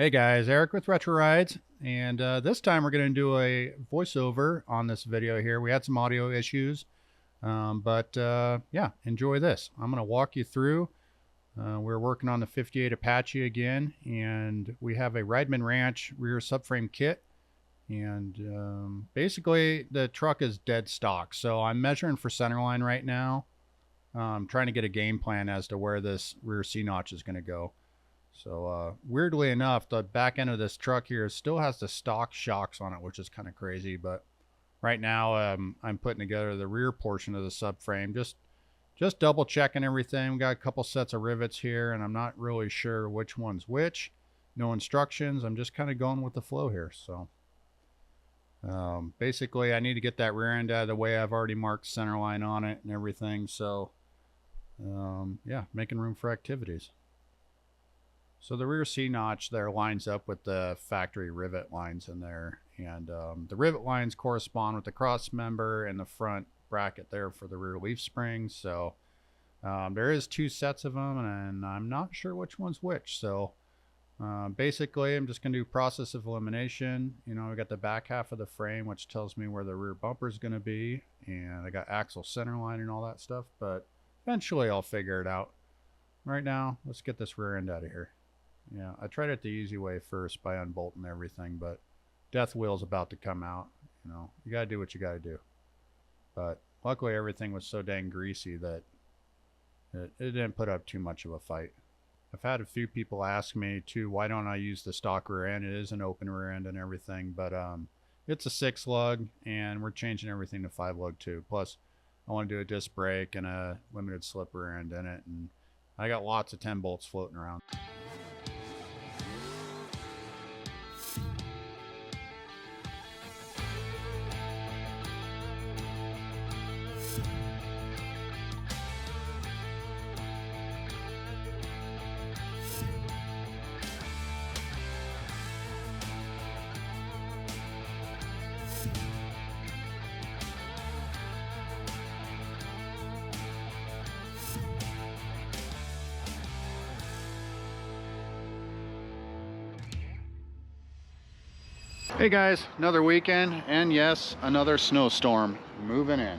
Hey guys, Eric with Retro Rides, and this time we're going to do a voiceover on this video here. We had some audio issues, but yeah, enjoy this. I'm going to walk you through. We're working on the 58 Apache again, and we have a Rydman Ranch rear subframe kit, and basically the truck is dead stock. So I'm measuring for centerline right now, trying to get a game plan as to where this rear C-notch is going to go. So weirdly enough, the back end of this truck here still has the stock shocks on it, which is kind of crazy. But right now I'm putting together the rear portion of the subframe, just double checking everything. We got a couple sets of rivets here, and I'm not really sure which one's which. No instructions. I'm just kind of going with the flow here. So basically I need to get that rear end out of the way. I've already marked center line on it and everything. So yeah, making room for activities. So the rear C-notch there lines up with the factory rivet lines in there. And the rivet lines correspond with the cross member and the front bracket there for the rear leaf springs. So there is two sets of them, and I'm not sure which one's which. So basically I'm just going to do process of elimination. You know, I got the back half of the frame, which tells me where the rear bumper is going to be. And I got axle center line and all that stuff. But eventually I'll figure it out. Right now, let's get this rear end out of here. Yeah, I tried it the easy way first by unbolting everything, but death wheel's about to come out. You know, you gotta do what you gotta do. But luckily everything was so dang greasy that it didn't put up too much of a fight. I've had a few people ask me too, why don't I use the stock rear end? It is an open rear end and everything, but it's a 6 lug and we're changing everything to 5 lug too. Plus I want to do a disc brake and a limited slip rear end in it, and I got lots of 10 bolts floating around. Hey guys, another weekend, and yes, another snowstorm moving in.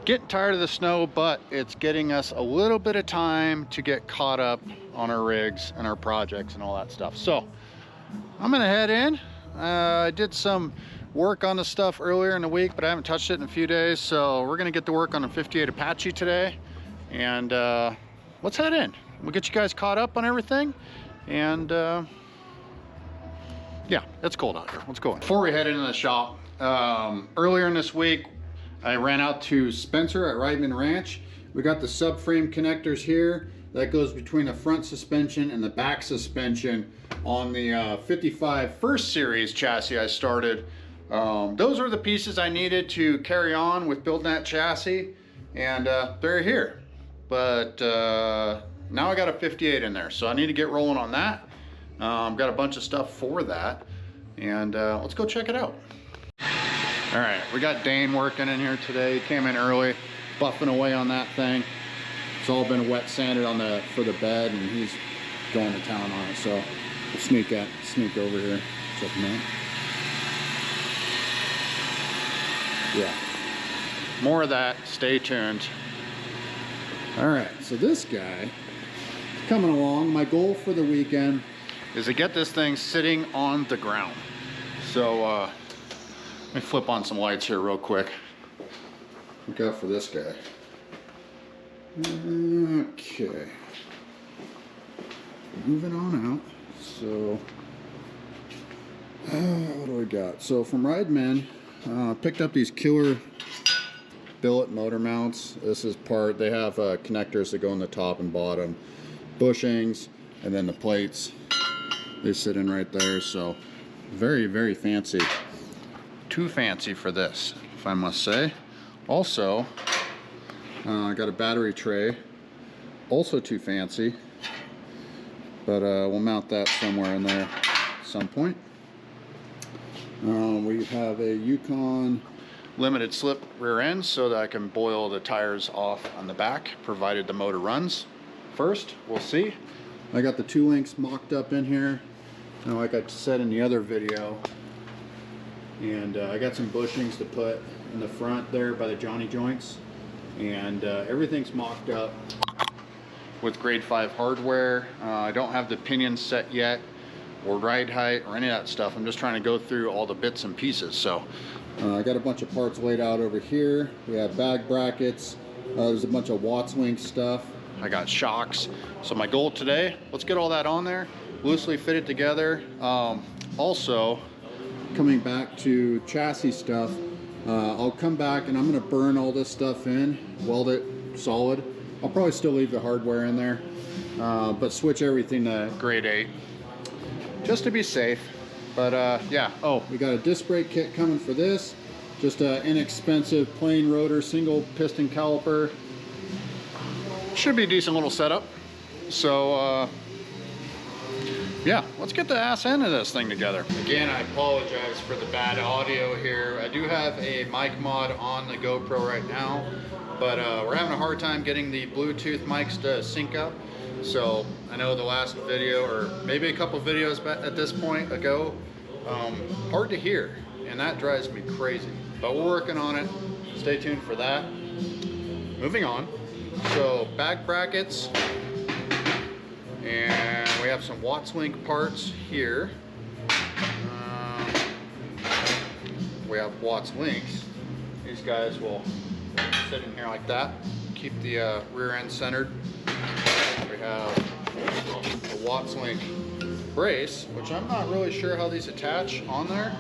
Getting tired of the snow, but it's getting us a little bit of time to get caught up on our rigs and our projects and all that stuff. So I'm gonna head in. I did some work on the stuff earlier in the week, but I haven't touched it in a few days. So we're gonna get to work on the 58 Apache today, and let's head in. We'll get you guys caught up on everything, and yeah, it's cold out here. Let's go in. Before we head into the shop, earlier in this week, I ran out to Spencer at Rydman Ranch. We got the subframe connectors here. That goes between the front suspension and the back suspension on the 55 first series chassis I started. Those were the pieces I needed to carry on with building that chassis, and they're here. But now I got a 58 in there, so I need to get rolling on that. Got a bunch of stuff for that, and let's go check it out. All right, we got Dane working in here today. He came in early, buffing away on that thing. It's all been wet sanded on for the bed, and he's going to town on it. So we'll sneak over here, check him out. Yeah, more of that. Stay tuned. All right, so this guy is coming along. My goal for the weekend is to get this thing sitting on the ground. So let me flip on some lights here real quick. Look out for this guy. Okay, moving on out. So what do we got? So from Rydman, picked up these killer billet motor mounts. This is part, they have connectors that go in the top and bottom, bushings, and then the plates. They sit in right there, so very, very fancy. Too fancy for this, if I must say. Also, I got a battery tray, also too fancy, but we'll mount that somewhere in there at some point. We have a Yukon limited slip rear end so that I can boil the tires off on the back, provided the motor runs. First, we'll see. I got the 2 links mocked up in here. Now, like I said in the other video, and I got some bushings to put in the front there by the Johnny joints, and everything's mocked up with grade 5 hardware. I don't have the pinions set yet, or ride height, or any of that stuff. I'm just trying to go through all the bits and pieces. So I got a bunch of parts laid out over here. We have bag brackets. There's a bunch of Watts link stuff. I got shocks. So my goal today, let's get all that on there, loosely fit it together. Also, coming back to chassis stuff, I'll come back and I'm gonna burn all this stuff in, weld it solid. I'll probably still leave the hardware in there, but switch everything to grade 8, just to be safe. But yeah, oh, we got a disc brake kit coming for this. Just an inexpensive plain rotor single piston caliper. Should be a decent little setup. So yeah, let's get the ass end of this thing together. Again, I apologize for the bad audio here. I do have a mic mod on the GoPro right now, but we're having a hard time getting the Bluetooth mics to sync up. So I know the last video, or maybe a couple videos at this point ago, hard to hear, and that drives me crazy. But we're working on it. Stay tuned for that. Moving on. So bag brackets, and we have some Watts link parts here. We have Watts links. These guys will sit in here like that, keep the rear end centered. We have the Watts link brace, which I'm not really sure how these attach on there.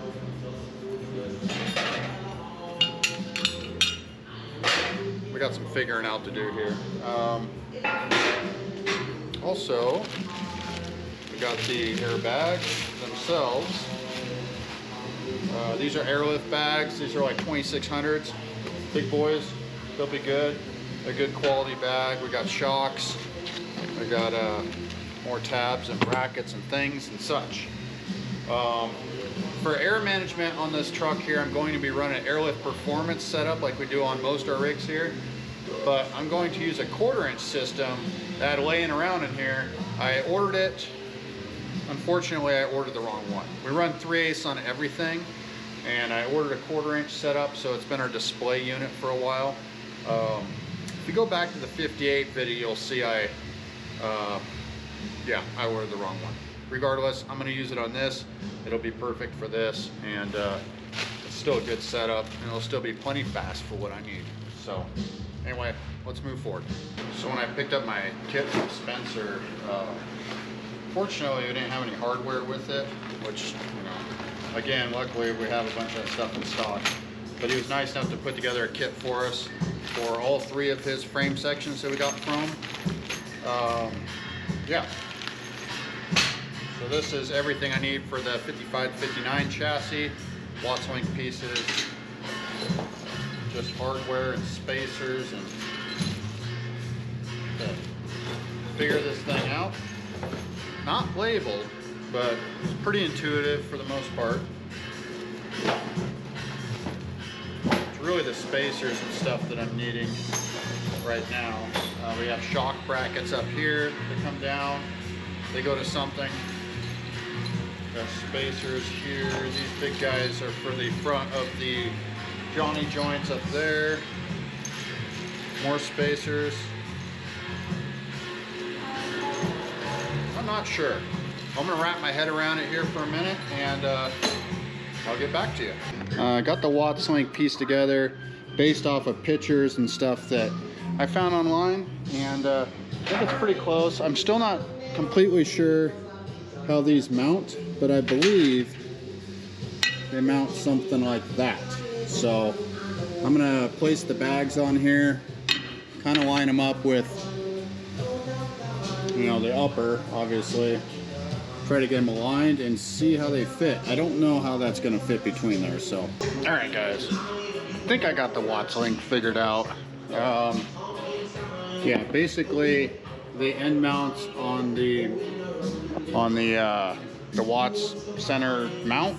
We got some figuring out to do here. Also, we got the airbags themselves. These are airlift bags. These are like 2600s. Big boys. They'll be good. A good quality bag. We got shocks. We got more tabs and brackets and things and such. For air management on this truck here, I'm going to be running an airlift performance setup like we do on most of our rigs here. But I'm going to use a 1/4-inch system that I had laying around in here. I ordered it. Unfortunately, I ordered the wrong one. We run 3/8 on everything, and I ordered a 1/4-inch setup, so it's been our display unit for a while. If you go back to the 58 video, you'll see I ordered the wrong one. Regardless, I'm going to use it on this. It'll be perfect for this, and it's still a good setup, and it'll still be plenty fast for what I need. So anyway, let's move forward. So when I picked up my kit from Spencer, fortunately we didn't have any hardware with it, which, you know, again, luckily we have a bunch of that stuff in stock. But he was nice enough to put together a kit for us for all 3 of his frame sections that we got from him. Yeah. So this is everything I need for the 55-59 chassis. Watts link pieces, just hardware and spacers, and figure this thing out. Not labeled, but it's pretty intuitive for the most part. It's really the spacers and stuff that I'm needing right now. We have shock brackets up here that come down. They go to something. Got spacers here. These big guys are for the front of the Johnny joints up there. More spacers. I'm not sure. I'm gonna wrap my head around it here for a minute, and I'll get back to you. I got the Watts link piece together based off of pictures and stuff that I found online, and I think it's pretty close. I'm still not completely sure how these mount, but I believe they mount something like that. So I'm gonna place the bags on here, kind of line them up with, you know, the upper, obviously. Try to get them aligned and see how they fit. I don't know how that's gonna fit between there, so. All right, guys. I think I got the Watts link figured out. Yeah, basically the end mounts on the Watts center mount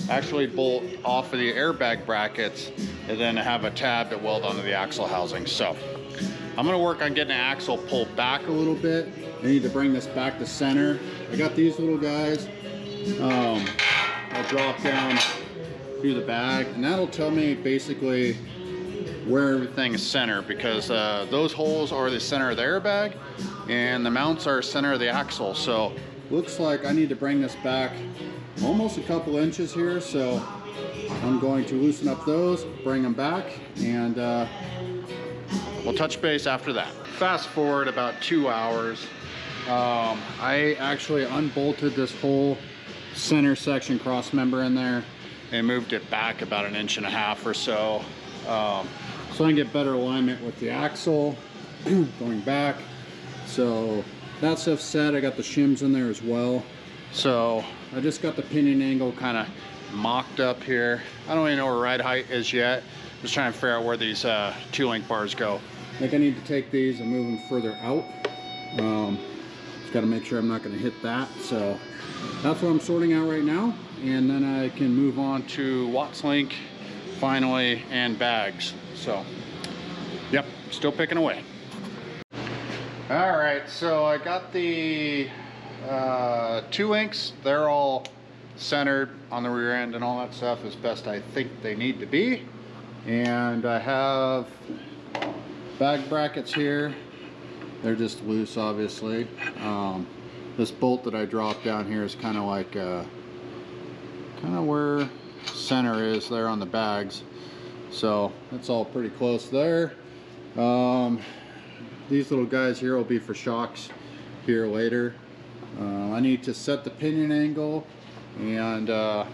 actually bolt off of the airbag brackets and then have a tab that weld onto the axle housing. So I'm gonna work on getting the axle pulled back a little bit. I need to bring this back to center. I got these little guys. I'll drop down through the bag, and that'll tell me basically where everything is centered, because those holes are the center of the airbag and the mounts are center of the axle. So looks like I need to bring this back almost a couple inches here, so I'm going to loosen up those, bring them back, and we'll touch base after that. Fast forward about 2 hours. I actually unbolted this whole center section cross member in there and moved it back about 1.5 inches or so, so I can get better alignment with the axle going back. So that stuff's set. I got the shims in there as well. So I just got the pinion angle kind of mocked up here. I don't even know where ride height is yet. Just trying to figure out where these 2-link bars go. I think I need to take these and move them further out. Just got to make sure I'm not going to hit that. So that's what I'm sorting out right now, and then I can move on to Watts link finally and bags. So yep, still picking away. All right, so I got the 2 links. They're all centered on the rear end and all that stuff as best I think they need to be. And I have bag brackets here. They're just loose, obviously. This bolt that I dropped down here is kind of like where center is there on the bags. So that's all pretty close there. These little guys here will be for shocks here later. I need to set the pinion angle, and kind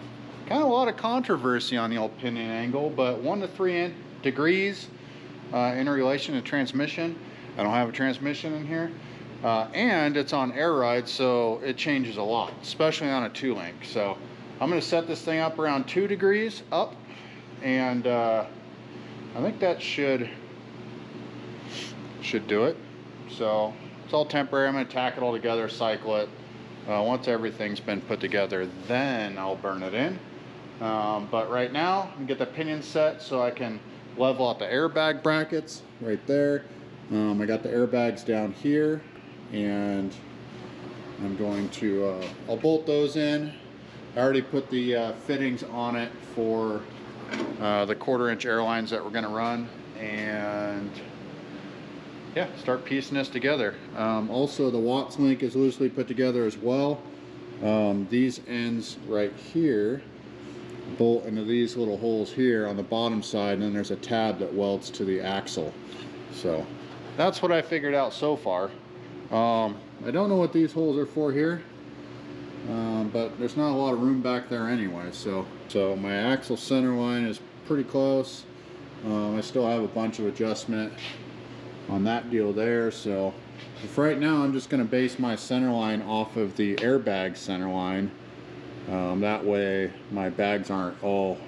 of a lot of controversy on the old pinion angle, but 1 to 3 degrees in relation to transmission. I don't have a transmission in here, and it's on air ride, so it changes a lot, especially on a 2-link. So I'm going to set this thing up around 2 degrees up, and I think that should do it. So it's all temporary. I'm going to tack it all together, cycle it. Once everything's been put together, then I'll burn it in. But right now, I'm gonna get the pinion set so I can level out the airbag brackets right there. I got the airbags down here, and I'm going to, I'll bolt those in. I already put the fittings on it for the 1/4 inch airlines that we're gonna run, and yeah, start piecing this together. Also, the Watts link is loosely put together as well. These ends right here bolt into these little holes here on the bottom side, and then there's a tab that welds to the axle. So that's what I figured out so far. I don't know what these holes are for here, but there's not a lot of room back there anyway. So my axle center line is pretty close. I still have a bunch of adjustment on that deal there. So for right now, I'm just going to base my center line off of the airbag center line. That way my bags aren't all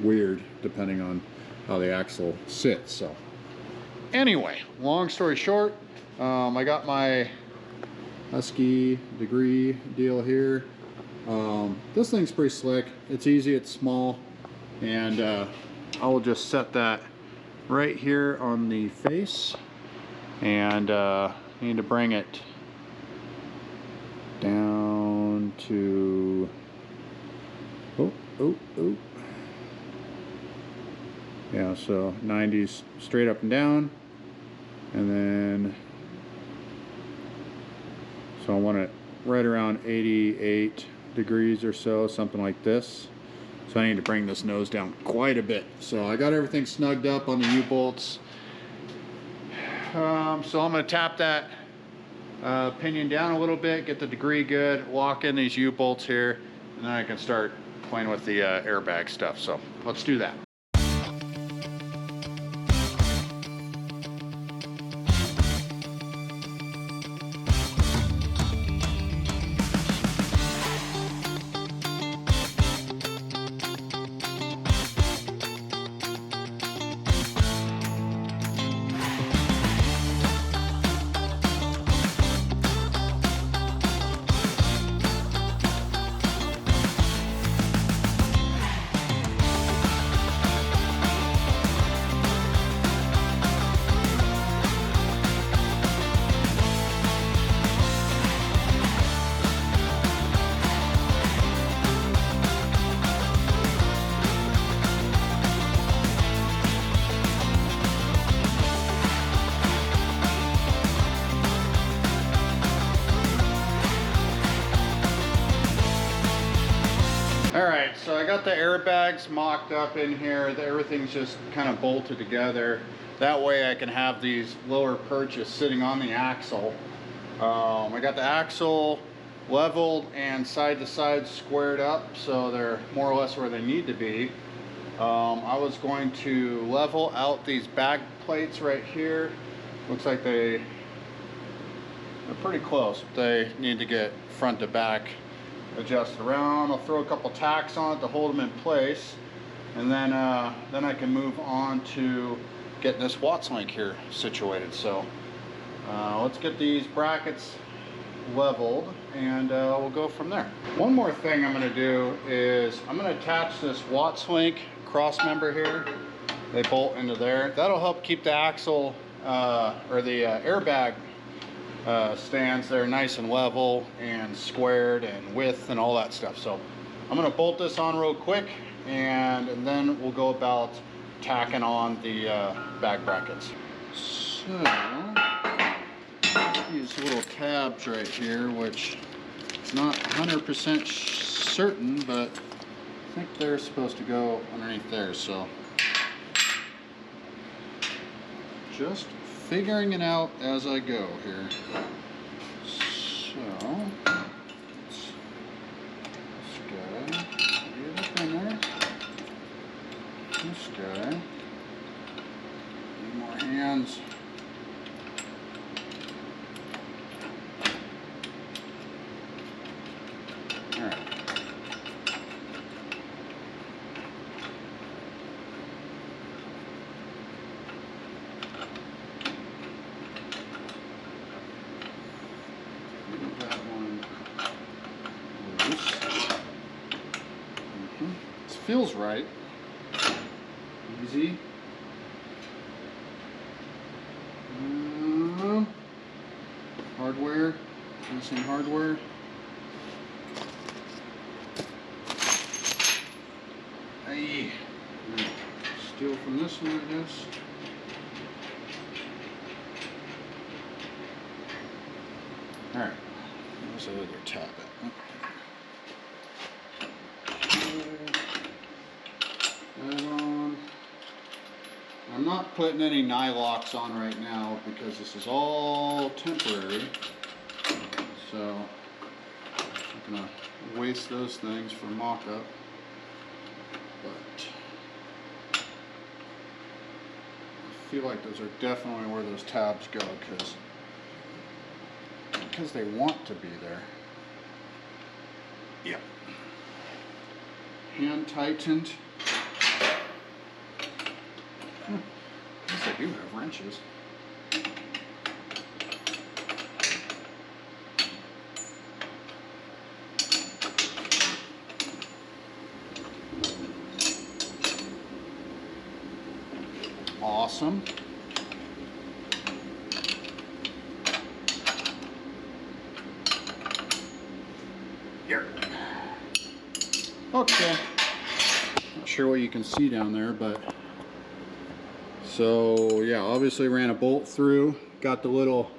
weird depending on how the axle sits. So anyway, long story short, I got my Husky degree deal here. This thing's pretty slick. It's easy, it's small, and I will just set that right here on the face, and need to bring it down to yeah, so 90s straight up and down, and then so I want it right around 88 degrees or so, something like this. So I need to bring this nose down quite a bit. So I got everything snugged up on the U-bolts. So I'm going to tap that pinion down a little bit, get the degree good, lock in these U-bolts here, and then I can start playing with the airbag stuff. So let's do that. Alright, so I got the airbags mocked up in here. Everything's just kind of bolted together. That way I can have these lower perches sitting on the axle. I got the axle leveled and side to side squared up, so they're more or less where they need to be. I was going to level out these back plates right here. Looks like they're pretty close. They need to get front to back adjusted around. I'll throw a couple tacks on it to hold them in place, and then I can move on to getting this Watts link here situated. So let's get these brackets leveled and we'll go from there. One more thing I'm going to do is I'm going to attach this Watts link cross member here. They bolt into there. That'll help keep the axle or the airbag stands there nice and level and squared and width and all that stuff. So I'm going to bolt this on real quick, and then we'll go about tacking on the back brackets. So these little tabs right here, which is not 100% certain, but I think they're supposed to go underneath there. So just figuring it out as I go here. So this guy, get up in there. This guy, need more hands. All right. This feels right. Easy. Hardware. Missing hardware. Hey. Steal from this one, I guess. All right. Where's the other tab at? I'm not putting any nylocks on right now because this is all temporary. So I'm not gonna waste those things for mock-up. But I feel like those are definitely where those tabs go because they want to be there. Yep. Hand tightened. I guess I do have wrenches. Awesome. Here. Okay. Not sure what you can see down there, but so yeah, obviously ran a bolt through, got the little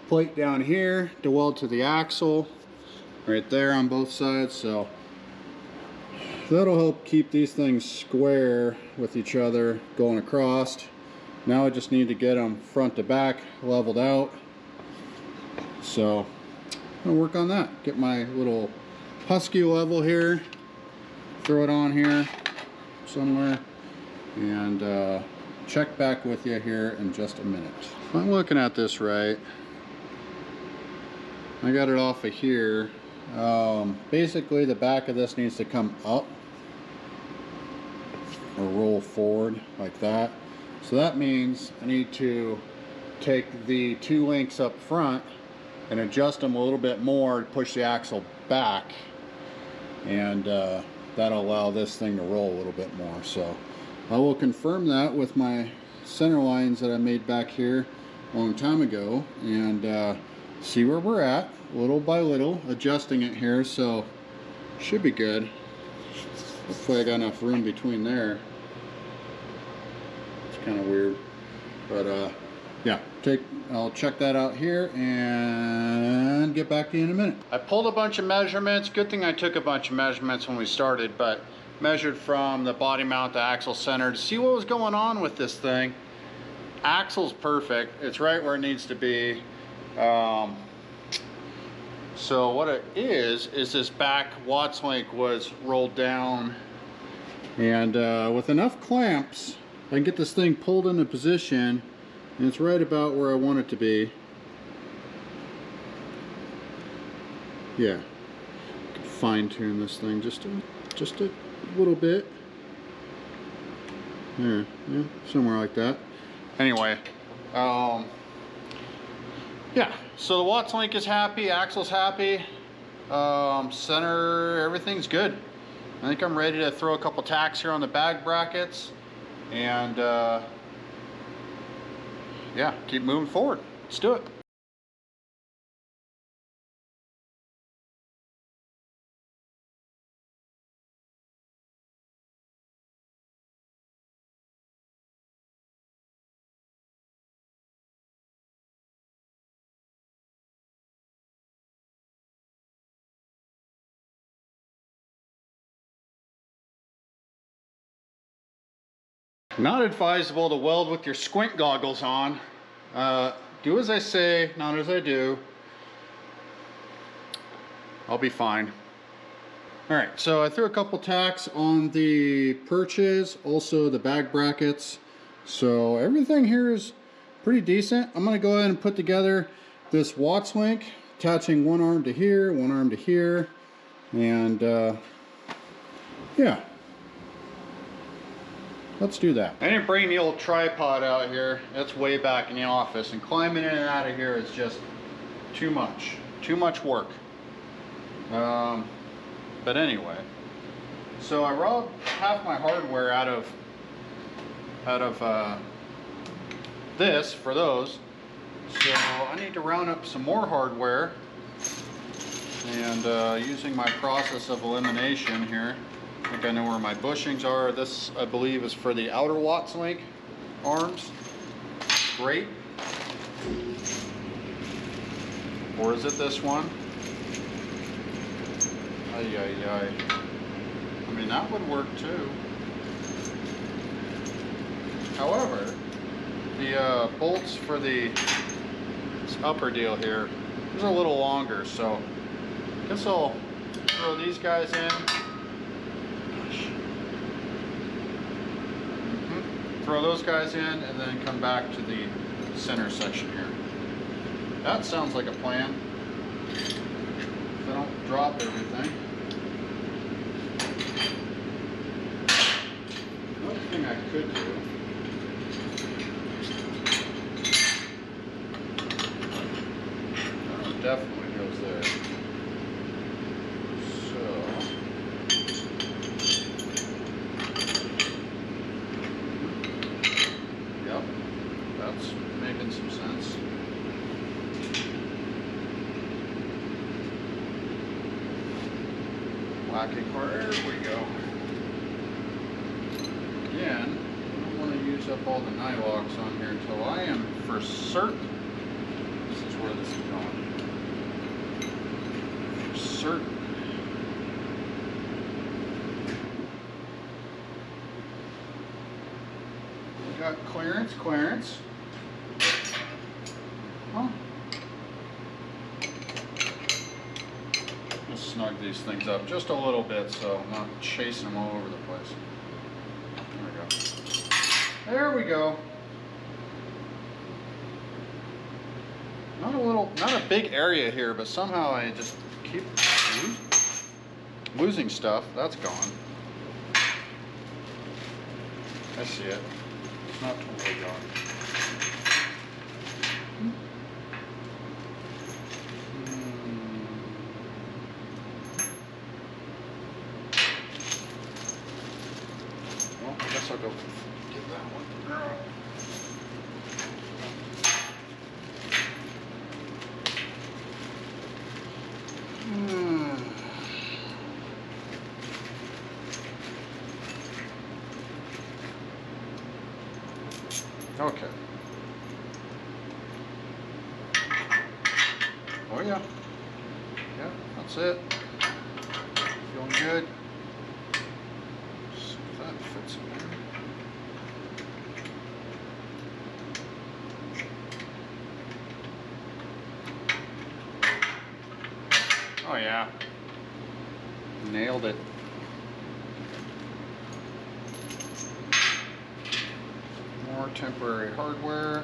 plate down here to weld to the axle right there on both sides, so that'll help keep these things square with each other going across. Now I just need to get them front to back leveled out, so I'm gonna work on that. Get my little husky level here, throw it on here somewhere, and check back with you here in just a minute. If I'm looking at this right, I got it off of here. Basically the back of this needs to come up or roll forward like that. So that means I need to take the two links up front and adjust them a little bit more to push the axle back, and that'll allow this thing to roll a little bit more. So I will confirm that with my center lines that I made back here a long time ago, and see where we're at little by little, adjusting it here. So should be good. Hopefully I got enough room between there. It's kind of weird, but yeah, I'll check that out here and get back to you in a minute. I pulled a bunch of measurements. Good thing I took a bunch of measurements when we started, but measured from the body mount to axle center to see what was going on with this thing. Axle's perfect. It's right where it needs to be. So what it is this back Watts link was rolled down, and with enough clamps, I can get this thing pulled into position. And it's right about where I want it to be. Yeah, fine tune this thing just a little bit. There, yeah, somewhere like that. Anyway, yeah. So the Watts link is happy, axle's happy, center, everything's good. I think I'm ready to throw a couple tacks here on the bag brackets, and yeah, keep moving forward. Let's do it. Not advisable to weld with your squint goggles on. Do as I say, not as I do. I'll be fine. All right, so I threw a couple tacks on the perches, also the bag brackets. So everything here is pretty decent. I'm gonna go ahead and put together this Watts link, attaching one arm to here, one arm to here, and yeah. Let's do that. I didn't bring the old tripod out here. That's way back in the office, and climbing in and out of here is just too much work. But anyway, so I robbed half my hardware out of this for those. So I need to round up some more hardware, and using my process of elimination here, I think I know where my bushings are. This, I believe, is for the outer Watts link arms. Great. Or is it this one? Ay, ay, ay. I mean, that would work too. However, the bolts for this upper deal here is a little longer, so I guess I'll throw these guys in. Throw those guys in and then come back to the center section here. That sounds like a plan. If I don't drop everything. Another thing I could do. That definitely goes there. Making some sense. Locking cord, there we go. Again, I don't want to use up all the nylocks on here until I am for certain this is where this is going. For certain. We got clearance. Huh? Just snug these things up just a little bit so I'm not chasing them all over the place. There we go. Not a big area here, but somehow I just keep losing stuff. That's gone. I see it. It's not totally gone. Well, I guess I'll go get that one. Okay. ya. Yep, that's it. Feeling good. See if that fits in there. Oh yeah. Nailed it. More temporary hardware.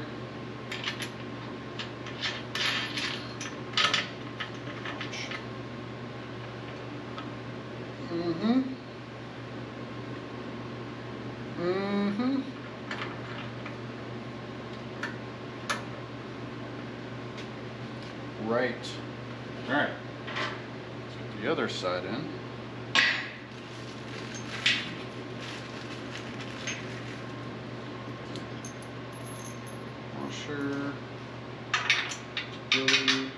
Right. All right. Let's get the other side in. Washer. Stability.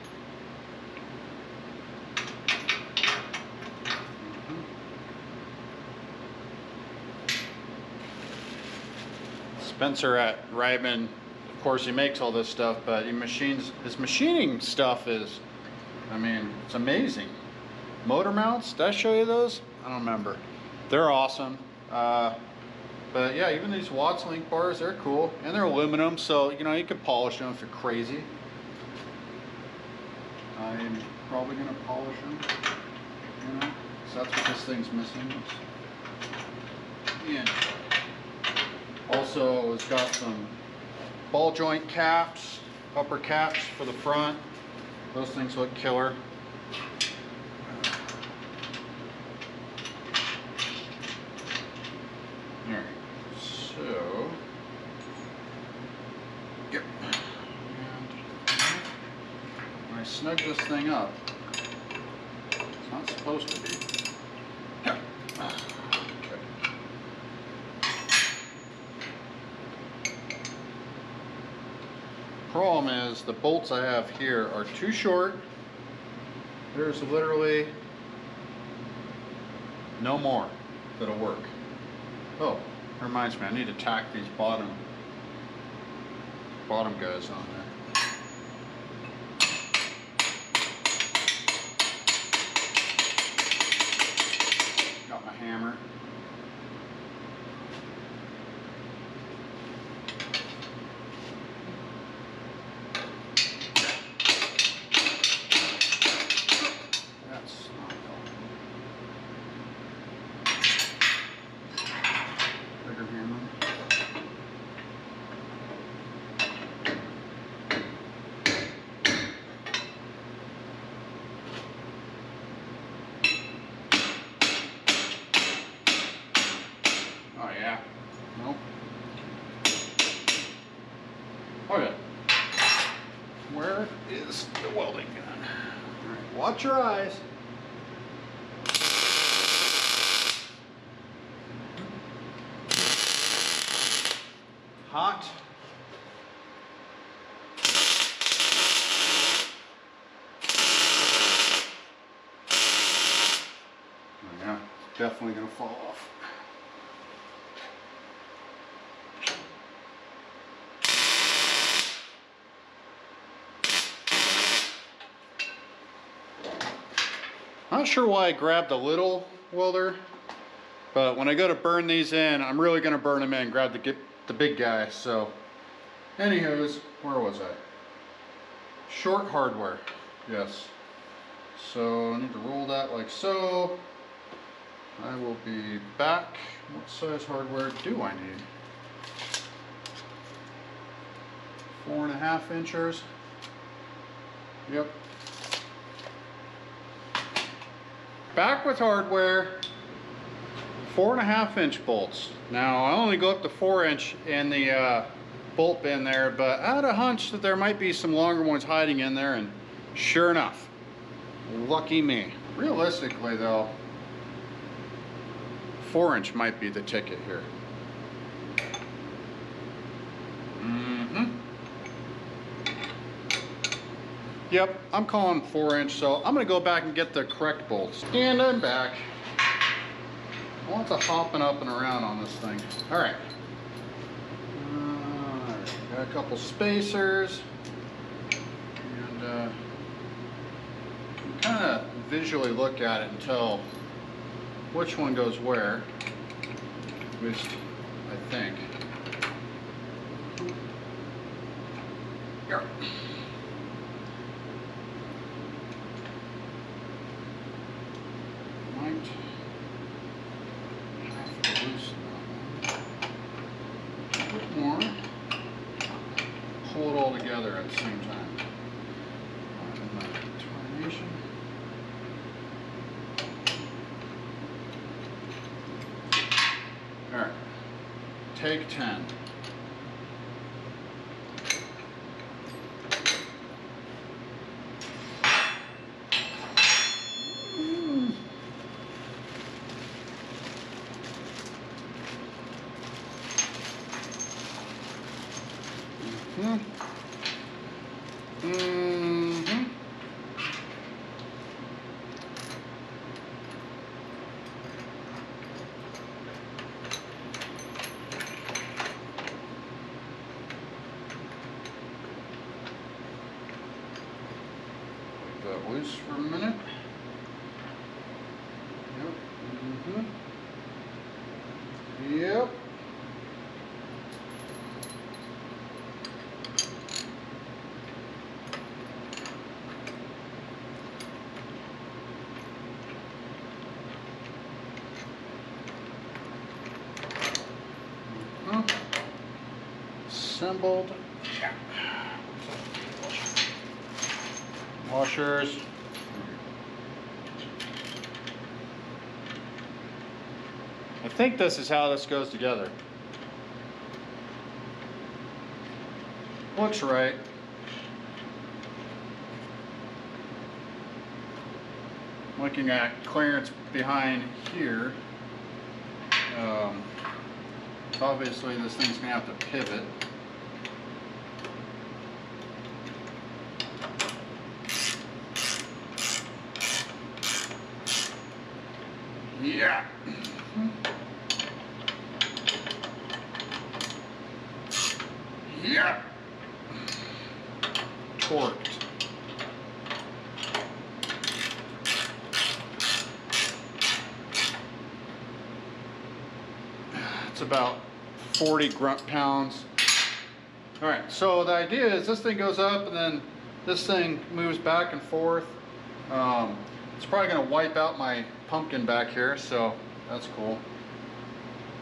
Spencer at Rydman, of course, he makes all this stuff, but his machining stuff is, I mean, it's amazing. Motor mounts, did I show you those? I don't remember. They're awesome. But yeah, even these Watts link bars, they're cool. And they're aluminum, so you know, you could polish them if you're crazy. I'm probably gonna polish them, you know, so that's what this thing's missing. Yeah. Also, it's got some ball joint caps, upper caps for the front. Those things look killer. Alright, so, yep. And when I snug this thing up, it's not supposed to be. Yep. Problem is the bolts I have here are too short. There's literally no more that'll work. Oh, that reminds me, I need to tack these bottom guys on there. Got my hammer. Okay. Where is the welding gun? All right, watch your eyes. Hot. Oh yeah, it's definitely gonna fall off. Not sure why I grabbed the little welder, but when I go to burn these in, I'm really going to burn them in, grab the big guy. So, anywho's, where was I? Short hardware, yes. So I need to roll that like so. I will be back. What size hardware do I need? 4.5 inches. Yep. Back with hardware, 4.5 inch bolts. Now I only go up to 4 inch in the bolt bin there, but I had a hunch that there might be some longer ones hiding in there, and sure enough, lucky me. Realistically though, 4 inch might be the ticket here. Yep, I'm calling 4 inch, so I'm gonna go back and get the correct bolts. And I'm back. Lots of hopping up and around on this thing. All right. Got a couple spacers. And visually look at it and tell which one goes where, at least I think. Here. Might have to loosen that one. A bit more. Pull it all together at the same time. And the termination. All right. Take 10. That loose for a minute. Yep. Yep. Assembled. Washers. I think this is how this goes together. Looks right. Looking at clearance behind here. Obviously this thing's gonna have to pivot. Yeah. Yeah. Torqued. It's about 40 grunt pounds. All right, so the idea is this thing goes up and then this thing moves back and forth. It's probably gonna wipe out my pumpkin back here, so that's cool.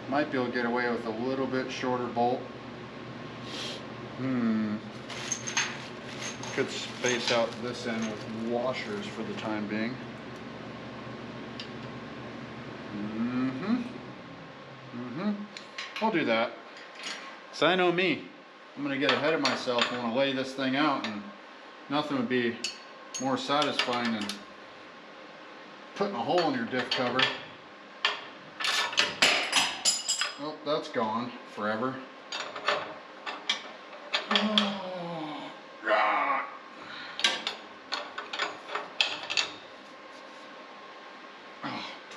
Might be able to get away with a little bit shorter bolt. Could space out this end with washers for the time being. I'll do that. So I know me. I'm gonna get ahead of myself. I wanna lay this thing out, and nothing would be more satisfying than putting a hole in your diff cover. Oh, that's gone forever.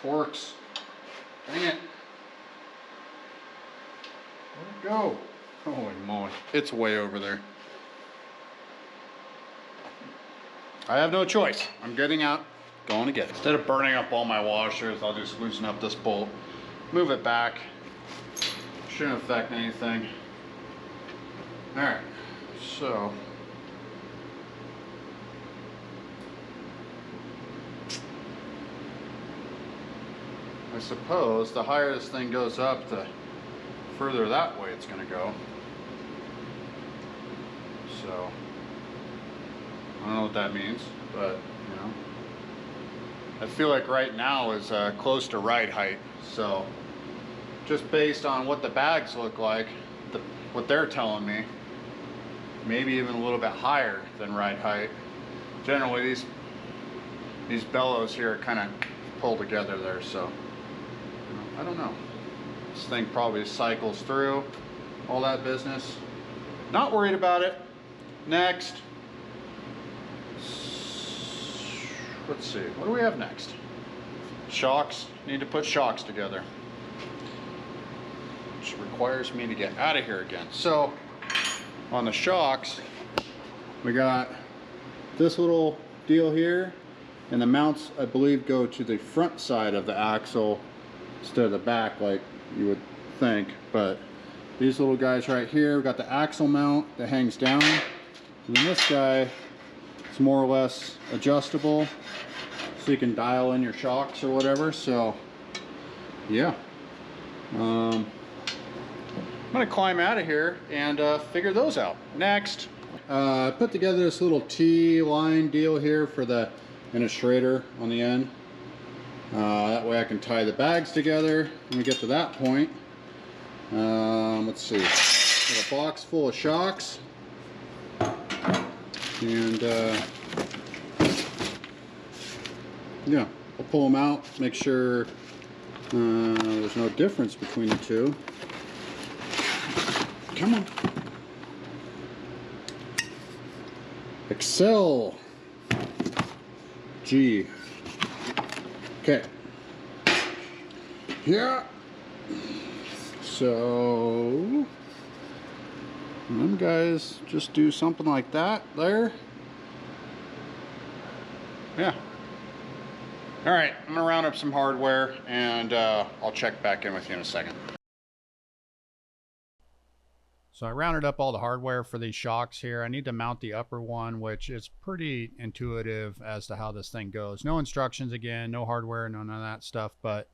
Torques. Dang it. Where'd it go? Holy moly. It's way over there. I have no choice. I'm getting out, going to get it. Instead of burning up all my washers, I'll just loosen up this bolt, move it back. Shouldn't affect anything. All right, so. I suppose the higher this thing goes up, the further that way it's going to go. So, I don't know what that means, but, you know. I feel like right now is close to ride height, so just based on what the bags look like, what they're telling me, maybe even a little bit higher than ride height. Generally, these bellows here kind of pull together there, so. I don't know. This thing probably cycles through all that business. Not worried about it. Next. Let's see. What do we have next? Shocks. Need to put shocks together. Which requires me to get out of here again. So, on the shocks, we got this little deal here. And the mounts, I believe, go to the front side of the axle instead of the back like you would think. But these little guys right here, we've got the axle mount that hangs down. And then this guy is more or less adjustable, so you can dial in your shocks or whatever. So yeah, I'm gonna climb out of here and figure those out next. I put together this little T-line deal here for the instrument on the end. That way I can tie the bags together when we get to that point. Let's see, got a box full of shocks, and yeah, I'll pull them out, make sure there's no difference between the two. Come on. Excel. G. Okay. Yeah. So them guys just do something like that there. Yeah. All right, I'm gonna round up some hardware and I'll check back in with you in a second. So I rounded up all the hardware for these shocks here. I need to mount the upper one, which is pretty intuitive as to how this thing goes. No instructions again, no hardware, none of that stuff, but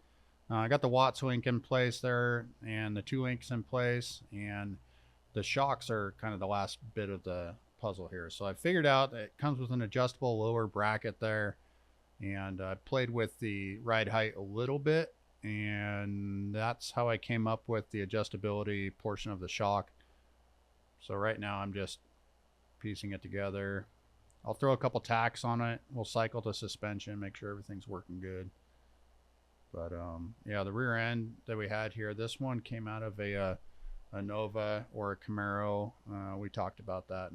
I got the Watts link in place there and the 2 links in place, and the shocks are kind of the last bit of the puzzle here. So I figured out that it comes with an adjustable lower bracket there, and I played with the ride height a little bit, and that's how I came up with the adjustability portion of the shock. So right now I'm just piecing it together. I'll throw a couple tacks on it. We'll cycle the suspension, make sure everything's working good. But yeah, the rear end that we had here, this one came out of a Nova or a Camaro. We talked about that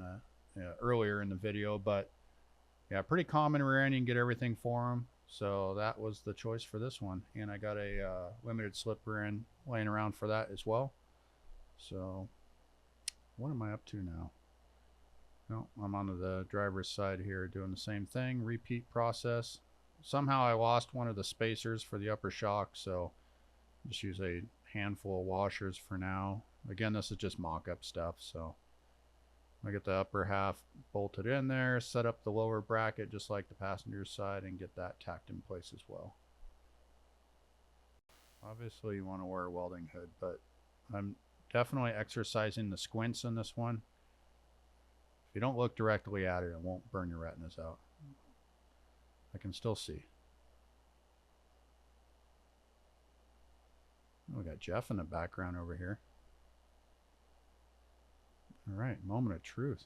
earlier in the video, but yeah, pretty common rear end. You can get everything for them. So that was the choice for this one. And I got a limited slip rear end laying around for that as well. So what am I up to now? No, I'm on the driver's side here doing the same thing, repeat process. Somehow I lost one of the spacers for the upper shock, so just use a handful of washers for now. Again, this is just mock-up stuff, so I get the upper half bolted in there, set up the lower bracket just like the passenger side, and get that tacked in place as well. Obviously you want to wear a welding hood, but I'm definitely exercising the squints in this one. If you don't look directly at it, it won't burn your retinas out. I can still see. Oh, we got Jeff in the background over here. All right, moment of truth.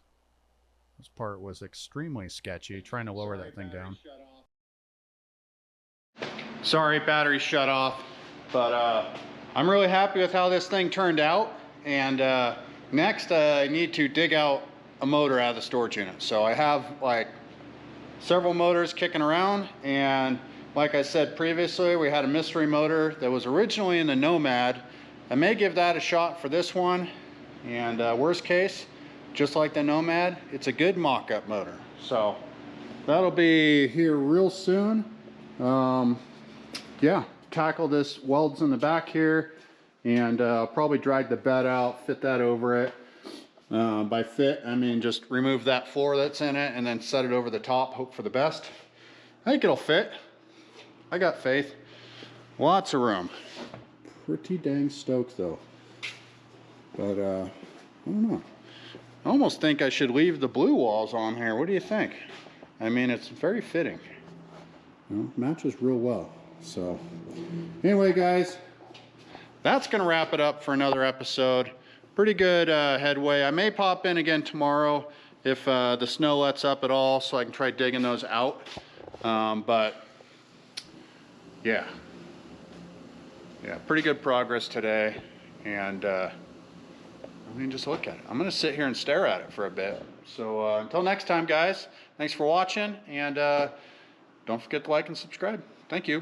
This part was extremely sketchy, trying to lower that thing down. Sorry, battery shut off. But I'm really happy with how this thing turned out. And next I need to dig out a motor out of the storage unit. So I have like several motors kicking around, and like I said previously, we had a mystery motor that was originally in the Nomad. I may give that a shot for this one, and worst case, just like the Nomad, it's a good mock-up motor. So that'll be here real soon. Yeah, tackle this welds in the back here, and I'll probably drag the bed out, fit that over it. By fit, I mean just remove that floor that's in it and then set it over the top, hope for the best. I think it'll fit. I got faith. Lots of room. Pretty dang stoked though. But I don't know. I almost think I should leave the blue walls on here. What do you think? I mean, it's very fitting. You know, matches real well. So anyway, guys, that's gonna wrap it up for another episode. Pretty good headway. I may pop in again tomorrow if the snow lets up at all, so I can try digging those out. But yeah, pretty good progress today. And I mean, just look at it. I'm gonna sit here and stare at it for a bit. So until next time, guys, thanks for watching, and don't forget to like and subscribe. Thank you.